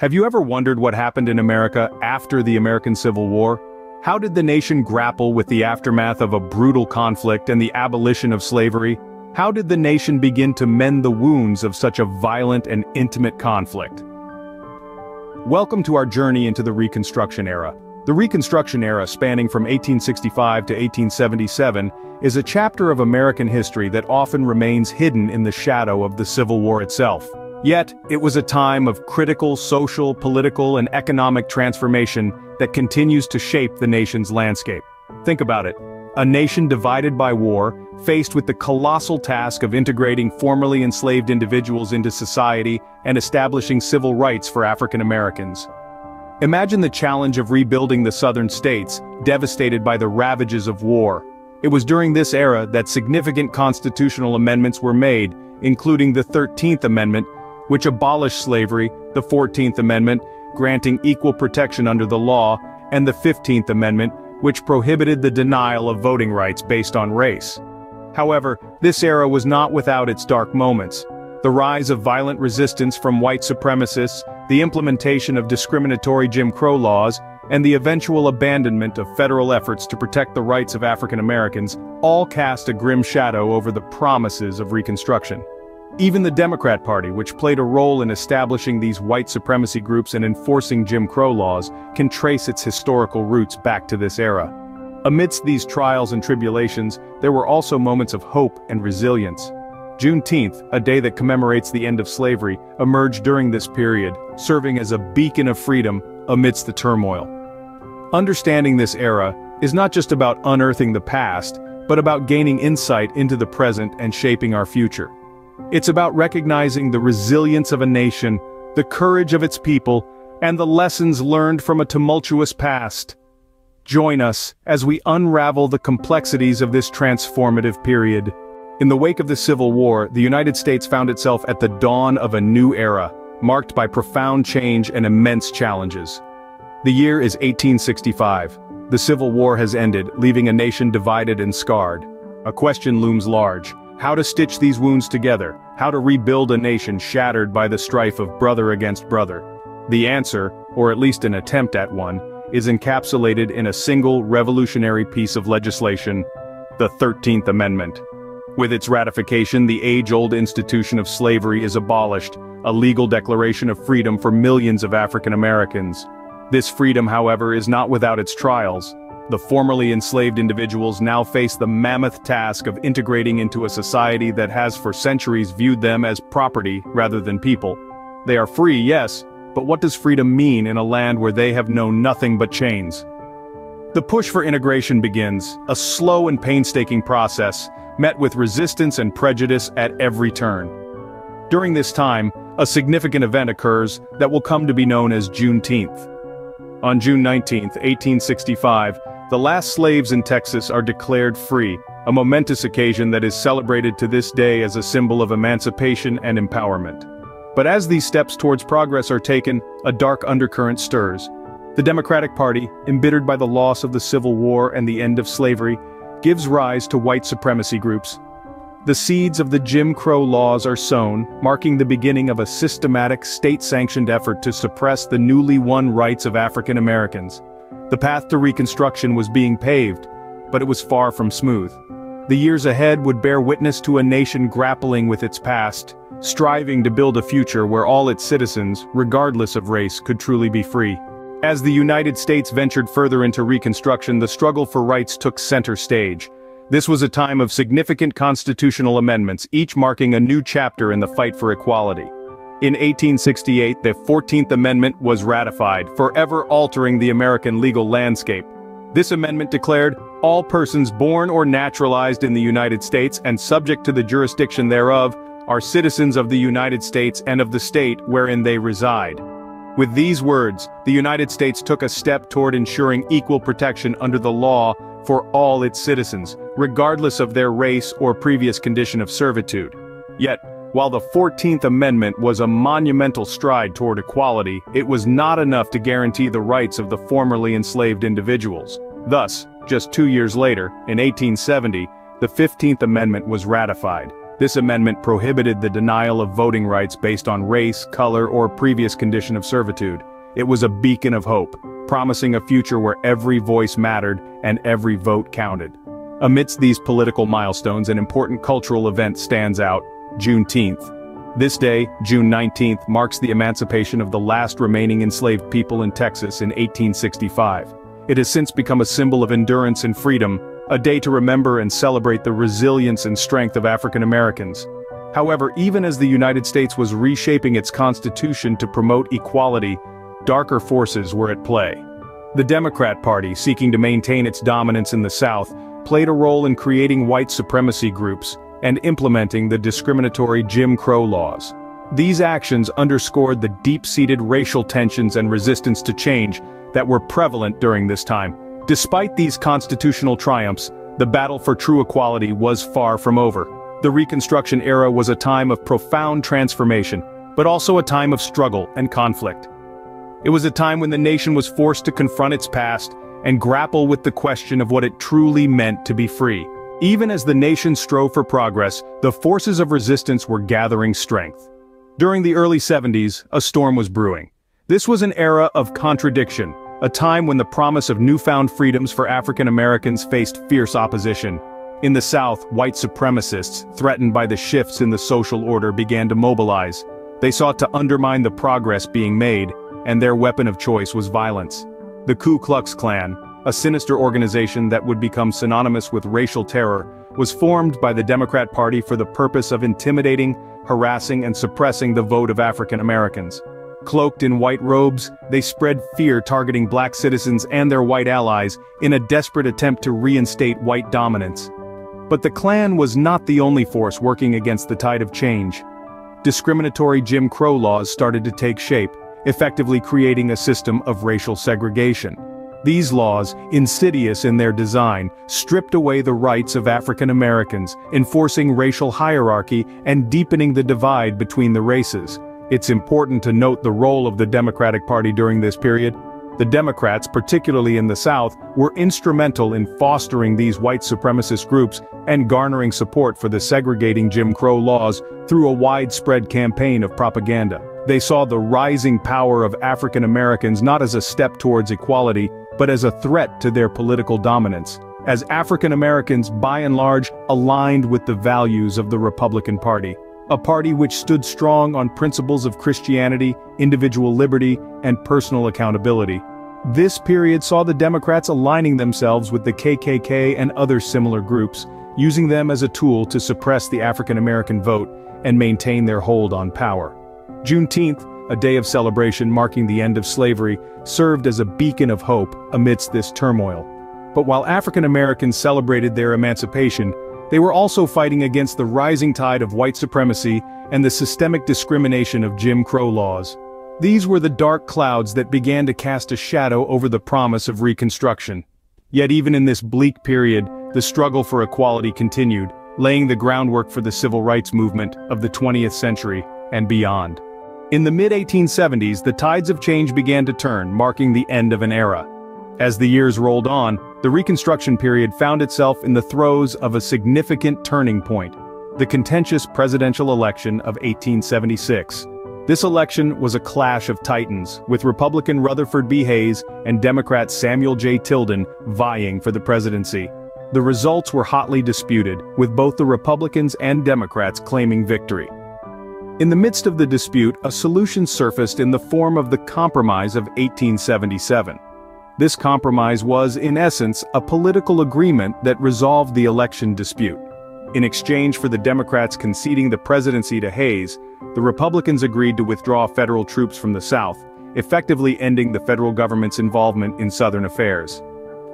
Have you ever wondered what happened in America after the American Civil War? How did the nation grapple with the aftermath of a brutal conflict and the abolition of slavery? How did the nation begin to mend the wounds of such a violent and intimate conflict? Welcome to our journey into the Reconstruction Era. The Reconstruction Era, spanning from 1865 to 1877, is a chapter of American history that often remains hidden in the shadow of the Civil War itself. Yet, it was a time of critical social, political, and economic transformation that continues to shape the nation's landscape. Think about it. A nation divided by war, faced with the colossal task of integrating formerly enslaved individuals into society and establishing civil rights for African Americans. Imagine the challenge of rebuilding the southern states, devastated by the ravages of war. It was during this era that significant constitutional amendments were made, including the 13th Amendment, which abolished slavery, the 14th Amendment, granting equal protection under the law, and the 15th Amendment, which prohibited the denial of voting rights based on race. However, this era was not without its dark moments. The rise of violent resistance from white supremacists, the implementation of discriminatory Jim Crow laws, and the eventual abandonment of federal efforts to protect the rights of African Americans all cast a grim shadow over the promises of Reconstruction. Even the Democrat Party, which played a role in establishing these white supremacy groups and enforcing Jim Crow laws, can trace its historical roots back to this era. Amidst these trials and tribulations, there were also moments of hope and resilience. Juneteenth, a day that commemorates the end of slavery, emerged during this period, serving as a beacon of freedom amidst the turmoil. Understanding this era is not just about unearthing the past, but about gaining insight into the present and shaping our future. It's about recognizing the resilience of a nation, the courage of its people, and the lessons learned from a tumultuous past. Join us as we unravel the complexities of this transformative period. In the wake of the Civil War, the United States found itself at the dawn of a new era, marked by profound change and immense challenges. The year is 1865. The Civil War has ended, leaving a nation divided and scarred. A question looms large: how to stitch these wounds together, how to rebuild a nation shattered by the strife of brother against brother. The answer, or at least an attempt at one, is encapsulated in a single revolutionary piece of legislation: the 13th Amendment. With its ratification, the age-old institution of slavery is abolished, a legal declaration of freedom for millions of African Americans. This freedom, however, is not without its trials. The formerly enslaved individuals now face the mammoth task of integrating into a society that has for centuries viewed them as property rather than people. They are free, yes, but what does freedom mean in a land where they have known nothing but chains? The push for integration begins, a slow and painstaking process, met with resistance and prejudice at every turn. During this time, a significant event occurs that will come to be known as Juneteenth. On June 19, 1865, the last slaves in Texas are declared free, a momentous occasion that is celebrated to this day as a symbol of emancipation and empowerment. But as these steps towards progress are taken, a dark undercurrent stirs. The Democratic Party, embittered by the loss of the Civil War and the end of slavery, gives rise to white supremacy groups. The seeds of the Jim Crow laws are sown, marking the beginning of a systematic, state-sanctioned effort to suppress the newly won rights of African Americans. The path to Reconstruction was being paved, but it was far from smooth. The years ahead would bear witness to a nation grappling with its past, striving to build a future where all its citizens, regardless of race, could truly be free. As the United States ventured further into Reconstruction, the struggle for rights took center stage. This was a time of significant constitutional amendments, each marking a new chapter in the fight for equality. In 1868, the 14th Amendment was ratified, forever altering the American legal landscape. This amendment declared, all persons born or naturalized in the United States and subject to the jurisdiction thereof, are citizens of the United States and of the state wherein they reside. With these words, the United States took a step toward ensuring equal protection under the law for all its citizens, regardless of their race or previous condition of servitude. Yet, while the 14th Amendment was a monumental stride toward equality, it was not enough to guarantee the rights of the formerly enslaved individuals. Thus, just 2 years later, in 1870, the 15th Amendment was ratified. This amendment prohibited the denial of voting rights based on race, color, or previous condition of servitude. It was a beacon of hope, promising a future where every voice mattered and every vote counted. Amidst these political milestones, an important cultural event stands out: Juneteenth. This day, June 19th, marks the emancipation of the last remaining enslaved people in Texas in 1865. It has since become a symbol of endurance and freedom, a day to remember and celebrate the resilience and strength of African Americans. However, even as the United States was reshaping its constitution to promote equality, darker forces were at play. The Democrat Party, seeking to maintain its dominance in the South, played a role in creating white supremacy groups and implementing the discriminatory Jim Crow laws. These actions underscored the deep-seated racial tensions and resistance to change that were prevalent during this time. Despite these constitutional triumphs, the battle for true equality was far from over. The Reconstruction Era was a time of profound transformation, but also a time of struggle and conflict. It was a time when the nation was forced to confront its past and grapple with the question of what it truly meant to be free. Even as the nation strove for progress, the forces of resistance were gathering strength. During the early 70s, a storm was brewing. This was an era of contradiction, a time when the promise of newfound freedoms for African Americans faced fierce opposition. In the South, white supremacists, threatened by the shifts in the social order, began to mobilize. They sought to undermine the progress being made, and their weapon of choice was violence. The Ku Klux Klan, a sinister organization that would become synonymous with racial terror, was formed by the Democrat Party for the purpose of intimidating, harassing, and suppressing the vote of African Americans. Cloaked in white robes, they spread fear targeting black citizens and their white allies in a desperate attempt to reinstate white dominance. But the Klan was not the only force working against the tide of change. Discriminatory Jim Crow laws started to take shape, effectively creating a system of racial segregation. These laws, insidious in their design, stripped away the rights of African Americans, enforcing racial hierarchy and deepening the divide between the races. It's important to note the role of the Democratic Party during this period. The Democrats, particularly in the South, were instrumental in fostering these white supremacist groups and garnering support for the segregating Jim Crow laws through a widespread campaign of propaganda. They saw the rising power of African Americans not as a step towards equality, but as a threat to their political dominance, as African Americans, by and large, aligned with the values of the Republican Party, a party which stood strong on principles of Christianity, individual liberty, and personal accountability. This period saw the Democrats aligning themselves with the KKK and other similar groups, using them as a tool to suppress the African American vote and maintain their hold on power. Juneteenth, a day of celebration marking the end of slavery, served as a beacon of hope amidst this turmoil. But while African Americans celebrated their emancipation, they were also fighting against the rising tide of white supremacy and the systemic discrimination of Jim Crow laws. These were the dark clouds that began to cast a shadow over the promise of Reconstruction. Yet even in this bleak period, the struggle for equality continued, laying the groundwork for the civil rights movement of the 20th century and beyond. In the mid-1870s, the tides of change began to turn, marking the end of an era. As the years rolled on, the Reconstruction period found itself in the throes of a significant turning point: the contentious presidential election of 1876. This election was a clash of titans, with Republican Rutherford B. Hayes and Democrat Samuel J. Tilden vying for the presidency. The results were hotly disputed, with both the Republicans and Democrats claiming victory. In the midst of the dispute, a solution surfaced in the form of the Compromise of 1877. This compromise was, in essence, a political agreement that resolved the election dispute. In exchange for the Democrats conceding the presidency to Hayes, the Republicans agreed to withdraw federal troops from the South, effectively ending the federal government's involvement in Southern affairs.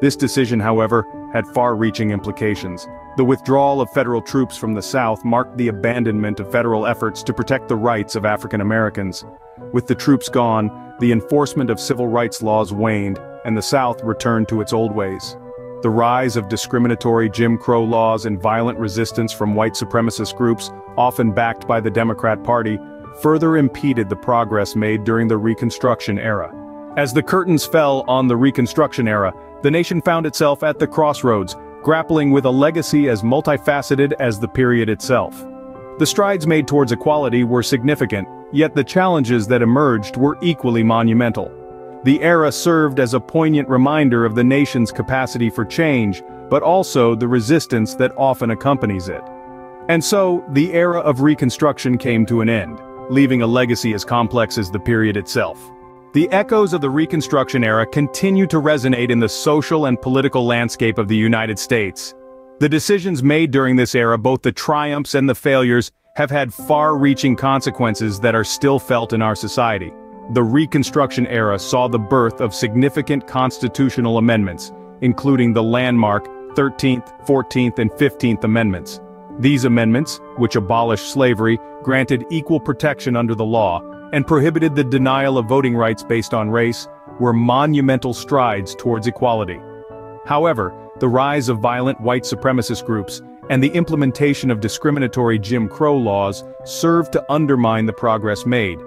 This decision, however, had far-reaching implications. The withdrawal of federal troops from the South marked the abandonment of federal efforts to protect the rights of African Americans. With the troops gone, the enforcement of civil rights laws waned, and the South returned to its old ways. The rise of discriminatory Jim Crow laws and violent resistance from white supremacist groups, often backed by the Democrat Party, further impeded the progress made during the Reconstruction era. As the curtains fell on the Reconstruction era, the nation found itself at the crossroads, grappling with a legacy as multifaceted as the period itself. The strides made towards equality were significant, yet the challenges that emerged were equally monumental. The era served as a poignant reminder of the nation's capacity for change, but also the resistance that often accompanies it. And so, the era of Reconstruction came to an end, leaving a legacy as complex as the period itself. The echoes of the Reconstruction era continue to resonate in the social and political landscape of the United States. The decisions made during this era, both the triumphs and the failures, have had far-reaching consequences that are still felt in our society. The Reconstruction era saw the birth of significant constitutional amendments, including the landmark 13th, 14th, and 15th Amendments. These amendments, which abolished slavery, granted equal protection under the law, and prohibited the denial of voting rights based on race, were monumental strides towards equality. However, the rise of violent white supremacist groups and the implementation of discriminatory Jim Crow laws served to undermine the progress made.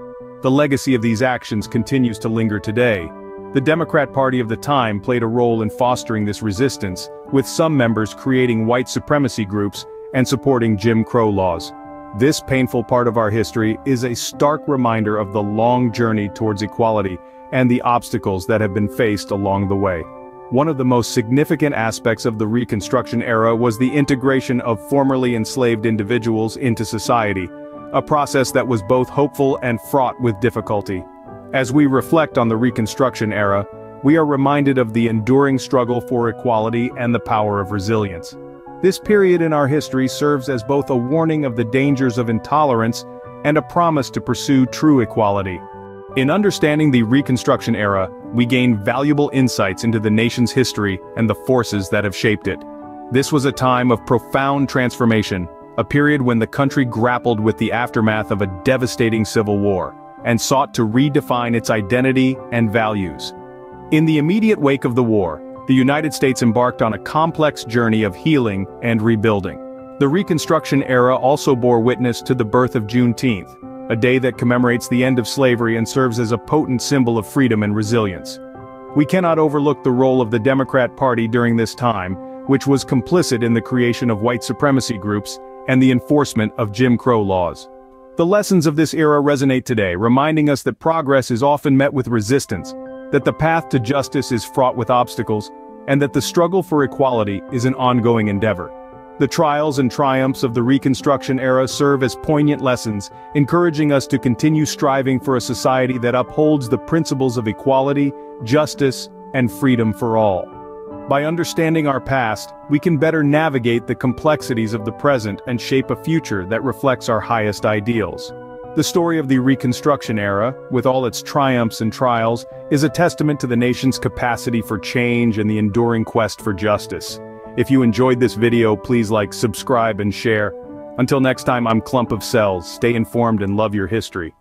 The legacy of these actions continues to linger today. The Democrat Party of the time played a role in fostering this resistance, with some members creating white supremacy groups and supporting Jim Crow laws. This painful part of our history is a stark reminder of the long journey towards equality and the obstacles that have been faced along the way. One of the most significant aspects of the Reconstruction era was the integration of formerly enslaved individuals into society, a process that was both hopeful and fraught with difficulty. As we reflect on the Reconstruction era, we are reminded of the enduring struggle for equality and the power of resilience. This period in our history serves as both a warning of the dangers of intolerance and a promise to pursue true equality. In understanding the Reconstruction era, we gain valuable insights into the nation's history and the forces that have shaped it. This was a time of profound transformation, a period when the country grappled with the aftermath of a devastating civil war, and sought to redefine its identity and values. In the immediate wake of the war, the United States embarked on a complex journey of healing and rebuilding. The Reconstruction era also bore witness to the birth of Juneteenth, a day that commemorates the end of slavery and serves as a potent symbol of freedom and resilience. We cannot overlook the role of the Democrat Party during this time, which was complicit in the creation of white supremacy groups and the enforcement of Jim Crow laws. The lessons of this era resonate today, reminding us that progress is often met with resistance, that the path to justice is fraught with obstacles, and that the struggle for equality is an ongoing endeavor. The trials and triumphs of the Reconstruction era serve as poignant lessons, encouraging us to continue striving for a society that upholds the principles of equality, justice, and freedom for all. By understanding our past, we can better navigate the complexities of the present and shape a future that reflects our highest ideals. The story of the Reconstruction era, with all its triumphs and trials, is a testament to the nation's capacity for change and the enduring quest for justice. If you enjoyed this video, please like, subscribe, and share. Until next time, I'm Clump of Cells. Stay informed and love your history.